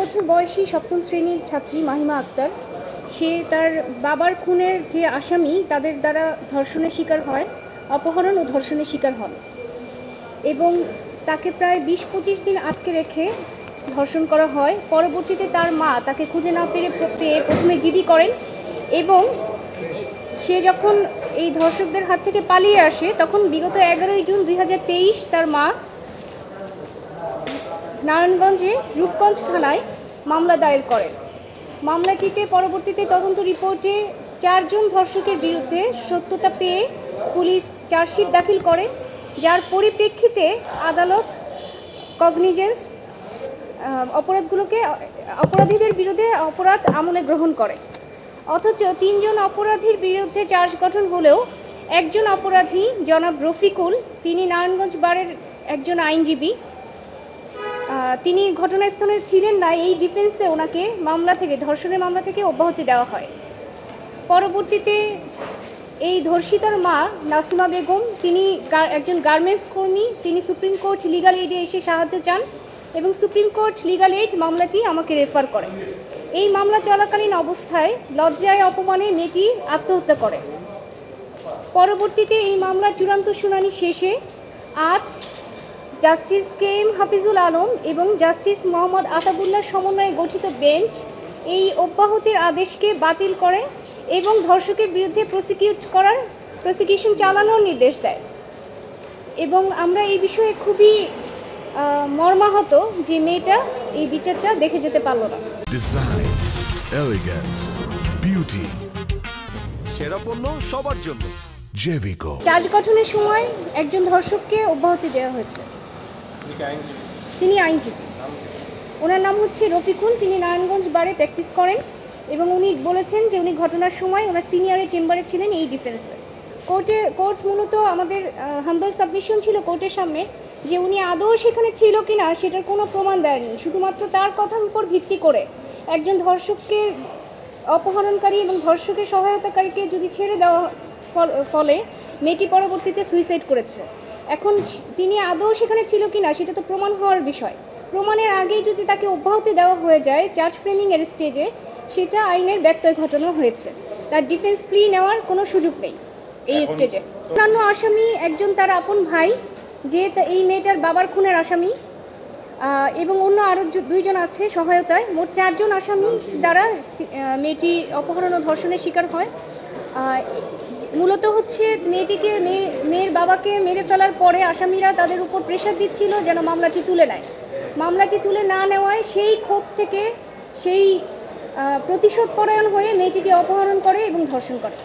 বছর বয়সী সপ্তম শ্রেণীর ছাত্রী মাহিমা আক্তার। সে তার বাবার খুনের যে আসামি তাদের দ্বারা ধর্ষণের শিকার হয়, অপহরণ ও ধর্ষণের শিকার হন এবং তাকে প্রায় ২০-২৫ দিন আটকে রেখে ধর্ষণ করা হয়। পরবর্তীতে তার মা তাকে খুঁজে না পেয়ে প্রথমে জিডি করেন এবং সে যখন এই ধর্ষকদের হাত থেকে পালিয়ে আসে তখন বিগত ১১ই জুন ২০২৩ তার মা নারায়ণগঞ্জে রূপগঞ্জ থানায় মামলা দায়ের করেন। মামলাটিতে পরবর্তীতে তদন্ত রিপোর্টে ৪ জন ধর্ষকের বিরুদ্ধে সত্যতা পেয়ে পুলিশ চার্জশিট দাখিল করে, যার পরিপ্রেক্ষিতে আদালত কগনিজেন্স অপরাধীদের বিরুদ্ধে অপরাধ আমলে গ্রহণ করে। অথচ ৩ জন অপরাধীর বিরুদ্ধে চার্জ গঠন হলেও একজন অপরাধী জনাব রফিকুল, তিনি নারায়ণগঞ্জ বারের একজন আইনজীবী, তিনি ঘটনাস্থলে ছিলেন না। এই ডিফেন্সে ওনাকে ধর্ষণের মামলা থেকে অব্যাহতি দেওয়া হয়। পরবর্তীতে এই ধর্ষিতার মা নাসিমা বেগম, তিনি একজন গার্মেন্টস কর্মী, তিনি সুপ্রিম কোর্ট লিগাল এইডে এসে সাহায্য চান এবং সুপ্রিম কোর্ট লিগাল এইড মামলাটি আমাকে রেফার করে। এই মামলা চলাকালীন অবস্থায় লজ্জায় অপমানে মেয়েটি আত্মহত্যা করে। পরবর্তীতে এই মামলার চূড়ান্ত শুনানি শেষে আজ justice K M Hafizul Alam এবং জাস্টিস মোহাম্মদ আতাবুল্লাহ সমন্বয়ে গঠিত বেঞ্চ এই অব্যাহতির আদেশকে বাতিল করে এবং ধর্ষকের বিরুদ্ধে প্রসিকিউশন চালানোর নির্দেশ দেয়। এবং আমরা এই বিষয়ে খুবই মর্মাহত যে মেয়েটা এই বিচারটা দেখে যেতে পারল না। ডিজাইন, এলিগেন্স, বিউটি, সেরা পণ্য সবার জন্য জেভিকো। চার্জ গঠনের সময় একজন ধর্ষককে অব্যাহতি দেওয়া হয়েছে। তিনি আইনজীবী, ওনার নাম হচ্ছে রফিকুল, তিনি নারায়ণগঞ্জ বারে প্র্যাকটিস করেন এবং উনি বলেছেন যে উনি ঘটনার সময় ওনার সিনিয়রের চেম্বারে ছিলেন এই ডিফেন্সে। কোর্ট মূলত আমাদের হাম্বল সাবমিশন ছিল কোর্টের সামনে যে উনি আদৌ সেখানে ছিল কিনা সেটার কোনো প্রমাণ দেয়নি। শুধুমাত্র তার কথার উপর ভিত্তি করে একজন ধর্ষককে, অপহরণকারী এবং ধর্ষকের সহায়তাকারীকে যদি ছেড়ে দেওয়া ফলে মেয়েটি পরবর্তীতে সুইসাইড করেছে। এখন তিনি আদৌ সেখানে ছিল কিনা সেটা তো প্রমাণ হওয়ার বিষয়। প্রমাণের আগেই যদি তাকে অব্যাহতি দেওয়া হয়ে যায় চার্জ ফ্রেমিংয়ের স্টেজে, সেটা আইনের ব্যত্যয় ঘটানো হয়েছে। তার ডিফেন্স প্লি নেওয়ার কোনো সুযোগ নেই এই স্টেজে। অন্যান্য আসামি একজন তার আপন ভাই, যে এই মেয়েটার বাবার খুনের আসামি, এবং অন্য আরও 2 জন আছে সহায়তায়। মোট 4 জন আসামি দ্বারা মেয়েটি অপহরণ ও ধর্ষণের শিকার হয়। মূলত হচ্ছে মেয়ের বাবাকে মেরে ফেলার পরে আসামিরা তাদের উপর প্রেশার দিচ্ছিল যেন মামলাটি তুলে নেয়। মামলাটি তুলে না নেওয়ায় সেই ক্ষোভ থেকে, সেই প্রতিশোধ পরায়ণ হয়ে মেয়েটিকে অপহরণ করে এবং ধর্ষণ করে।